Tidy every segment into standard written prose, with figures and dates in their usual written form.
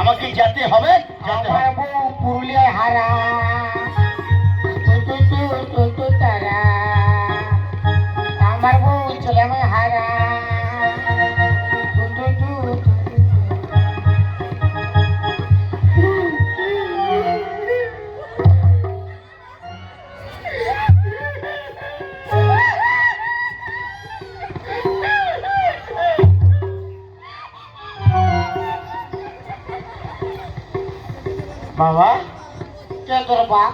আমাকে যেতে হবে, যেতে হবে। আমার বউ পুরুলিয়ায় হারা তারা, আমার বউ চলে আমায় হারা। বাবা, কে তোর বাপ?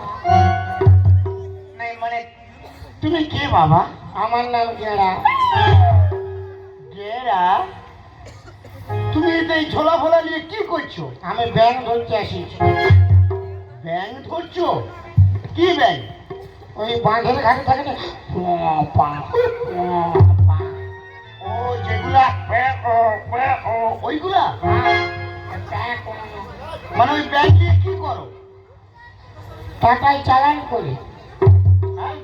নাই মানে তুমি কে বাবা? আমার নাম গেড়া। গেরা? তুমি এই ঝোলা ফোলা নিয়ে কি করছো? আমি ব্যাংক ধরতে আসিছি। ব্যাং ধরছো? কি ব্যাং? ওই বাঁধের ঘাটে থাকে না, ও যেগুলা ওইগুলা? মানে ওই ব্যাং দিয়ে কি করো? টাকায় চালান করি। হ্যাঁ?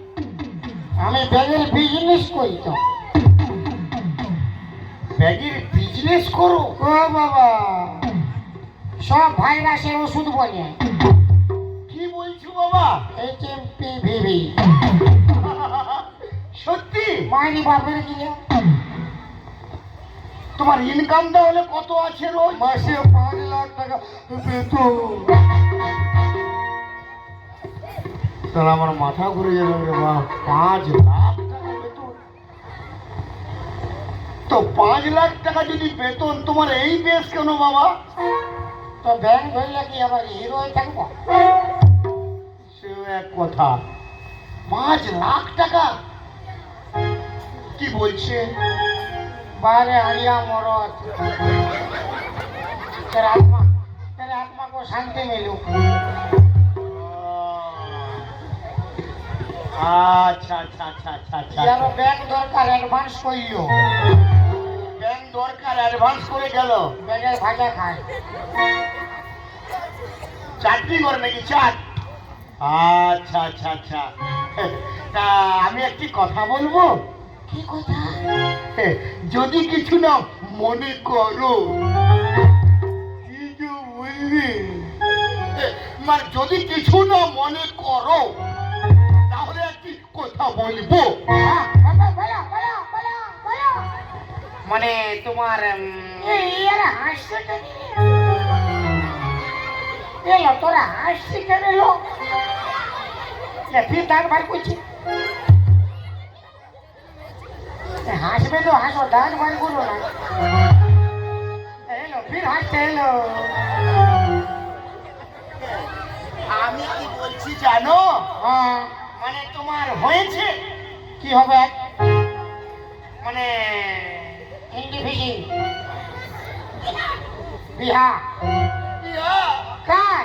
আমি ব্যাগের বিজনেস করি তো। ব্যাগের বিজনেস করো? ও বাবা, সব ভাইরাসের ওষুধ বলে। কি বলছো বাবা? HMPVV সত্যি? মাইনি বাপের গিয়ে তোমার ইনকামটা হলে কত আছে রোজ? মাসে 5 লাখ টাকা বেতন। তাহলে আমার মাথা ঘুরে যাবে রে বাবা। 5 লাখ টাকা বেতন? তো 5 লাখ টাকা যদি বেতন, তোমার এই বেশ কেন বাবা? তো ব্যাংক ধরলে কি আবার হিরো হয়ে থাকবো? সে এক কথা। 5 লাখ টাকা? কি বলছে? बारे हरिया मरद तेरे आत्मा को शांति मिलू। আচ্ছা আচ্ছা আচ্ছা আচ্ছা আচ্ছা। यारो बैंक दरकार एडवांस কইলো। ব্যাংক দরকার, অ্যাডভান্স করে গেল। ব্যাগের ভাজা খায়। চাটনি করে নাকি? চাট? আচ্ছা আচ্ছা আচ্ছা। তা আমি একটি কথা বলবো? কি কথা? যদি কিছু না মনে করো। কিছু বুঝলি? মানে যদি কিছু না মনে করো তাহলে একটি কথা বলবো। মানে তোমার এরা হাসছে কেন? এলো তোরা হাসছি কেন? এলো ফির দাঁত বার করছি। হাসবে তো হাসো, দাঁত বার করো না। এলো ফির হাসতে এলো। আমি কি বলছি জানো? হ্যাঁ, মানে তোমার হয়েছে কি হবে? মানে হিন্দি ফিসি বিহা ইয়া, কার?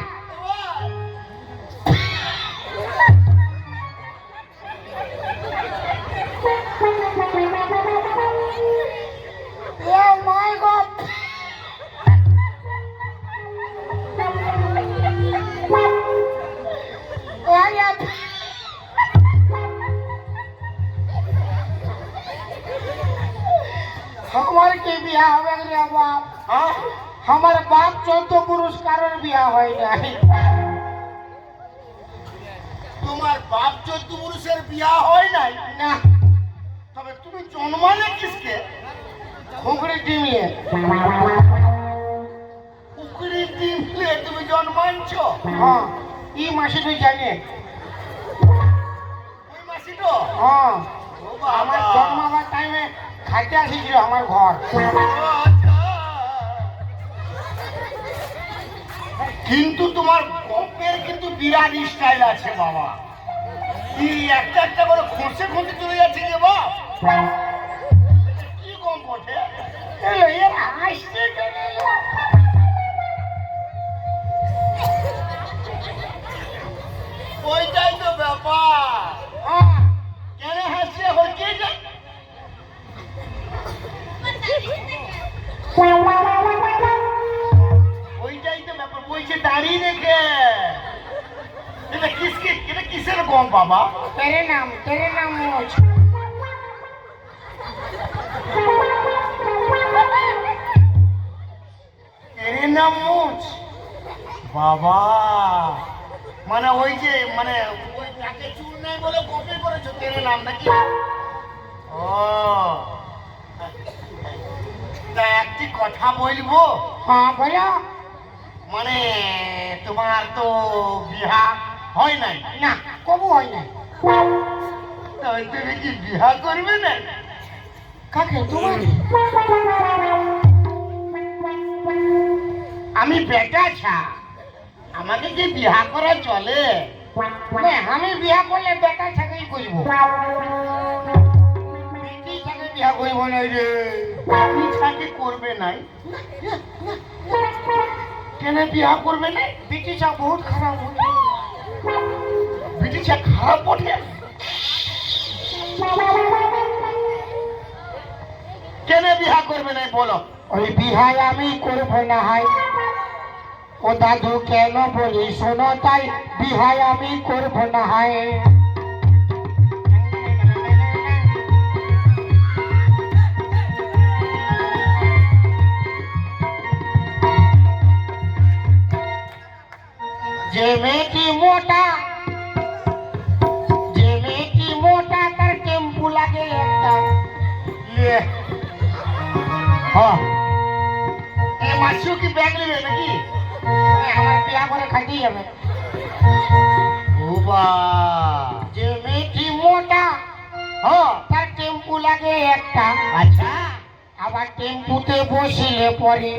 Oh my God! हमार के बिया হবে রে বাপ। হ্যাঁ? আমার বাপ 14 পুরুষ কারোর বিয়া হয় নাই। তোমার বাপ 14 পুরুষের বিয়া হয় নাই? না, তবে তুমি জন্মালে কিসকে? খুগড়ি ডিমলে। পুকুরে ডিমলে তুমি জন্মাঞ্চ? হ্যাঁ, ই মাসে তুই জানে? ওই মাসি তো? হ্যাঁ, ও বাবা। আমার জন্মাবার টাইমে খাইতে আসিছিল আমার ঘর। আচ্ছা। কিন্তু তোমার গল্পের কিন্তু বিরাট স্টাইল আছে বাবা। কি একটা একটা করে খসে খসে চলে যাচ্ছে যে বাপ। কি গল্প ওঠে? এলো এর হাসছে কেন? এলো ওইটাই তো ব্যাপার। হ্যাঁ, কেন হাসছে এখন কে জানে? ওইটাই তো ব্যাপার। বলছে দাঁড়িয়ে রেখে এটা কিসের গম বাবা? तेरे नाम मोच। এর এর নাম মুছ। বাবা, মানে ওই যে মানে ওই নাকে চুল নেই বলে কপি করেছো তেরে নাম নাকি? ও, তা একটি কথা বলবো? হ্যাঁ বলো। মানে তোমার তো বিহা হয় নাই না, কবু হয় না। তাই তুমি কি বিহা করবে না? কাকে তোমার? আমি বেটা ছা, আমাকে কি বিহা করা চলে? না, আমি বিয়া করলে বেটার সাথেই করবো, বেটির সাথে বিয়া করবো না রে। আপনি ছাকে করবে নাই? কেন বিহা করবে না? বেটির সাথে বহুত খারাপ হবে। বিটি ছা খারাপ ওঠে? কেন বিহা করবে না বলো? ওই বিহায় আমি করবো না হয়। ও দাদু কেন বলি শোনো, তাই বিহায় আমি করবো না হয়। যে মেয়েটি মোটা, যে মেয়েটি মোটা তার টেম্পু লাগে একটা। ইয়ে, হ্যাঁ, এ মাসিও কি ব্যাগ নেবে নাকি? আমার বিয়া করে খাইতেই যাবে। ও বা, যে মেয়েটি মোটা হ্যাঁ, তার টেম্পু লাগে একটা। আচ্ছা, আবার টেম্পুতে বসিলে পরে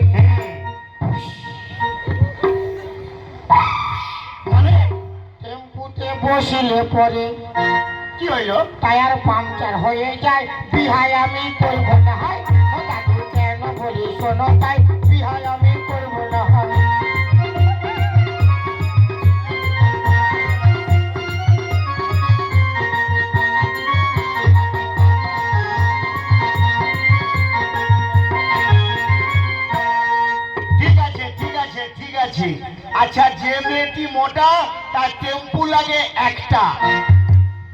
মানে টেম্পুতে বসিলে পরে কি হইলো? টায়ার পাংচার হয়ে যায়। বিহায় আমি করবো না হয়। ও দাদু কেন বলি শোনো, তাই বিহায় আমি করবো না হয়। ঠিক আছে, ঠিক আছে, ঠিক আছে। আচ্ছা, যে মেয়েটি মোটা তার টেম্পু লাগে একটা,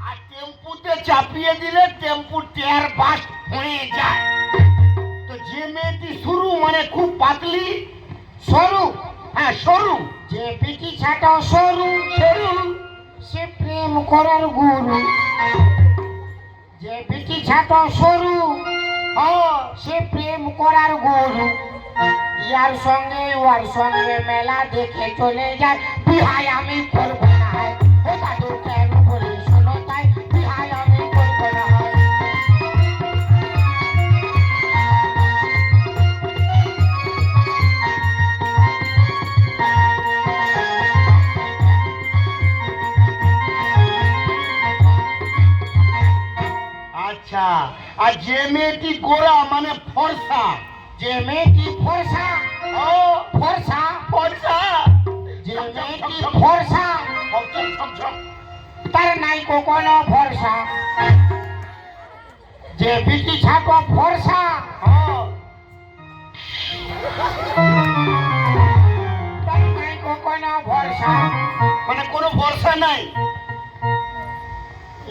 আর টেম্পুতে চাপিয়ে দিলে টেম্পু টেয়ার বাস হয়ে যায়। তো যে মেয়েটি সরু মানে খুব পাতলি, সরু, হ্যাঁ সরু, যে পিটি ছাটা সরু, সরু, সে প্রেম করার গুরু। যে পিটি ছাটা সরু, হ্যাঁ, সে প্রেম করার গুরু। ইয়ার সঙ্গে ওর সঙ্গে মেলা দেখে চলে যায়। বিহায় আমি করবো না হয়। ও দাদু কেন বলি শোনো, তাই বিহায় আমি করবো না হয়। আচ্ছা, আর যে মেয়েটি গোরা মানে ফর্সা, যে মেয়েটি ফর্সা, ও ফর্সা, ফর্সা, যে মেয়েটি ফর্সা ছমছম ছমছম, তার নাই কোনো ভরসা। যে বিটি ছাপা ফর্সা, হ্যাঁ, তার নাই কোনো ভরসা। মানে কোনো ভরসা নাই।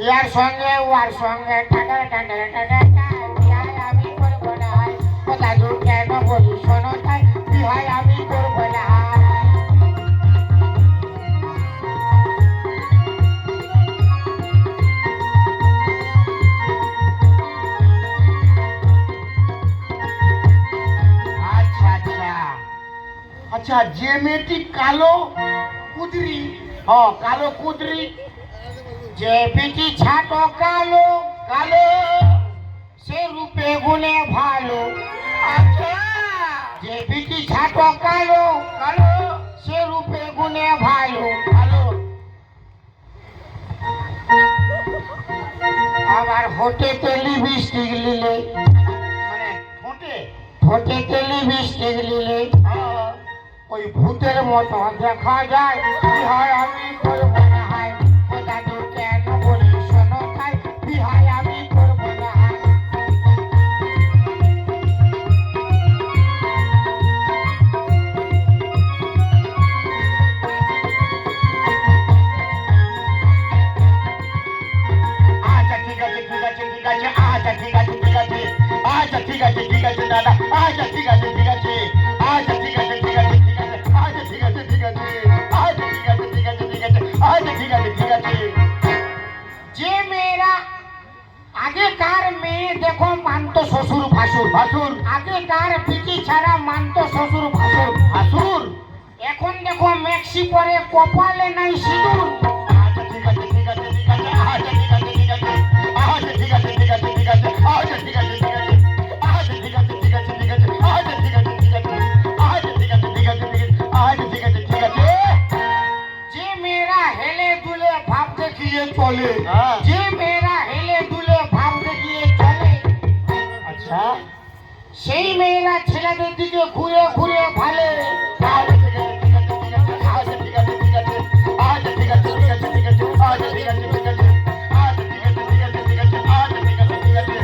ইয়ার সঙ্গে ওর সঙ্গে টাটা টাটা টাটা বিহায় আমি করবো না হয়। ও দাদু কেন বলি শোনো, তাই বিহায় আমি করবো না হয়। আচ্ছা আচ্ছা, আচ্ছা, যে মেয়েটি কালো কুদরি, হ্যাঁ কালো কুদরি, যে বিটি ছাটো কালো, কালো, সে রূপে গুণে ভালো। আচ্ছা, যে বিটি ছাটো কালো, কালো, সে রূপে গুণে ভালো। কালো, আবার হোটেতে লিপস্টিক লিলে, মানে ঠোঁটে, হোটেতে লিপস্টিক লিলে হ্যাঁ, ওই ভূতের মতো দেখা যায়। বিহায় আমি করবো না হয়। ও দাদু কেন বলি শোনো, তাই বিহায় আমি করবো না হয়। আচ্ছা ঠিক আছে, ঠিক আছে, ঠিক আছে, আচ্ছা ঠিক আছে, ঠিক আছে, আচ্ছা ঠিক আছে, ঠিক আছে দাদা, আচ্ছা ঠিক আছে, ঠিক আছে, আচ্ছা ঠিক আছে, ঠিক আছে, বেশি পরে কপালে নাই সিঁদুর। আচ্ছা ঠিক আছে ঠিক আছে ঠিক আছে আচ্ছা ঠিক আছে ঠিক আছে আচ্ছা ঠিক আছে ঠিক আছে ঠিক আছে আচ্ছা ঠিক আছে ঠিক আছে আচ্ছা ঠিক আছে ঠিক আছে ঠিক আছে আচ্ছা ঠিক আছে ঠিক আছে আচ্ছা ঠিক আছে ঠিক আছে ঠিক আছে আচ্ছা ঠিক আছে ঠিক আছে। যে মেয়েরা হেলে দুলে ভাব দেখিয়ে চলে, হ্যাঁ। যে মেয়েরা হেলে দুলে ভাব দেখিয়ে চলে, আচ্ছা সেই মেয়েরা ছেলেদের দিকে ঘুরে ঘুরে ভালে। আচ্ছা ঠিক আছে ঠিক আছে ঠিক আছে আচ্ছা ঠিক আছে ঠিক আছে আচ্ছা ঠিক আছে ঠিক আছে ঠিক আছে আচ্ছা ঠিক আছে ঠিক আছে আচ্ছা ঠিক আছে ঠিক আছে ঠিক আছে আচ্ছা ঠিক আছে ঠিক আছে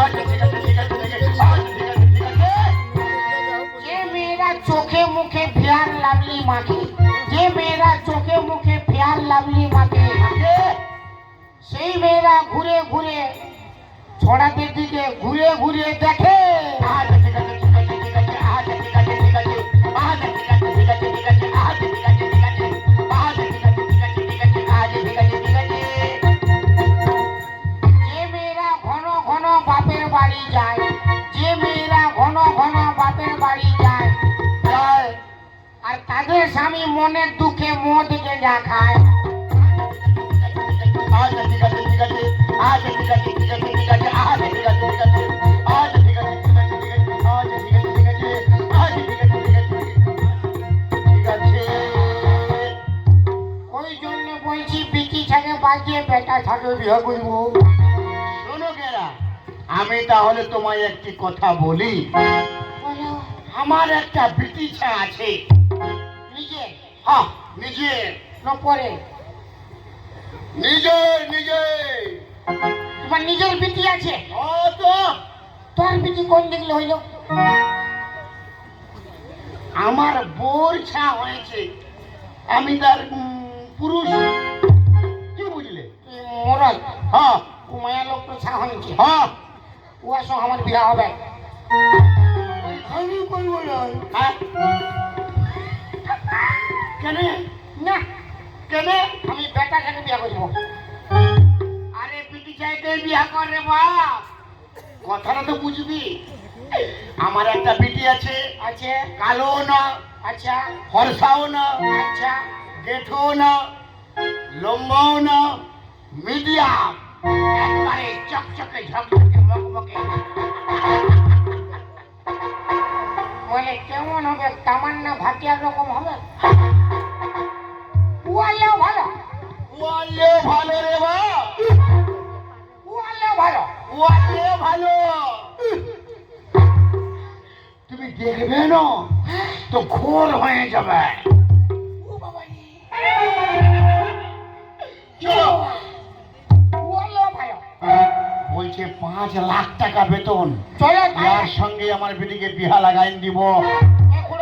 আচ্ছা ঠিক আছে ঠিক আছে ঠিক আছে আচ্ছা ঠিক আছে ঠিক আছে। যে মেয়েরা চোখে মুখে ফেয়ার লাভলি মাখে, যে মেয়েরা চোখে মুখে ফেয়ার লাভলি মাখে, সেই মেয়েরা ঘুরে ঘুরে ছড়াদের দিকে ঘুরে ঘুরে দেখে। আচ্ছা ঠিক আছে ঠিক আছে ঠিক আছে আচ্ছা ঠিক আছে ঠিক আছে আচ্ছা ঠিক আছে ঠিক আছে ঠিক আছে আচ্ছা ঠিক আছে ঠিক আছে আচ্ছা ঠিক আছে ঠিক আছে ঠিক আছে আচ্ছা ঠিক আছে ঠিক আছে। যে মেয়েরা ঘন ঘন বাপের বাড়ি যায়, যে মেয়েরা ঘন ঘন বাপের বাড়ি যায়, জয়। আর তাদের স্বামী মনের দুঃখে মদ গেঁজা খায়। আচ্ছা ঠিক আছে ঠিক আছে আচ্ছা ঠিক আছে ঠিক আছে ঠিক আছে আচ্ছা ঠিক আছে ঠিক আছে আচ্ছা ঠিক আছে ঠিক আছে ঠিক আছে আচ্ছা ঠিক আছে ঠিক আছে আচ্ছা ঠিক আছে ঠিক আছে ঠিক আছে। ওই জন্য বলছি বিটি থাকে বাজিয়ে বেটা থাকে বিয়ে করবো। শোনো কেরা, আমি তাহলে তোমায় একটি কথা বলি। বলো। আমার একটা বিটিছা আছে। নিজে হ্যাঁ নিজে না পরে? নিজে নিজে তোমার নিজের বিটি আছে? ও তো তোর বিটি কোন দেখলে হইল? আমার বোর ছা হয়েছে, আমি তার পুরুষ। কি বুঝলে? মরল হ্যাঁ ও মায়া লোক তো ছা হয়েছে, হ্যাঁ ও সঙ্গে আমার বিয়া হবে। আমি করবো না। হ্যাঁ কেন না কেন? আমি বেটা থেকে বিয়া করবো। আরে বিটি চাইতে বিয়া কর রে বাপ, কথাটা তো বুঝবি। আমার একটা বিটি আছে, আছে কালো না, আচ্ছা ফর্সাও না, আচ্ছা গেঠো না, লম্বাও না, মিডিয়াম, একবারে চকচকে ঝকঝকে মকমকে। বলে কেমন হবে? তামান্না ভাটিয়ার রকম হবে? উয়ালেও ভালো, ওয়ালেও ভালো রে বাপ, উয়ালেও ভালো। ওয়ালেও ভালো। তুমি দেখবে না তো ঘোর হয়ে যাবে। ও বাবা রে, চলো। উয়ালেও ভালো। বলছে 5 লাখ টাকা বেতন, চলো যার সঙ্গে আমার বেটিকে বিহা লাগাই দিব। এখন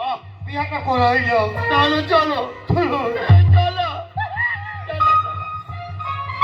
আহ, বিয়াটা করে যাও। তাহলে চলো চলো।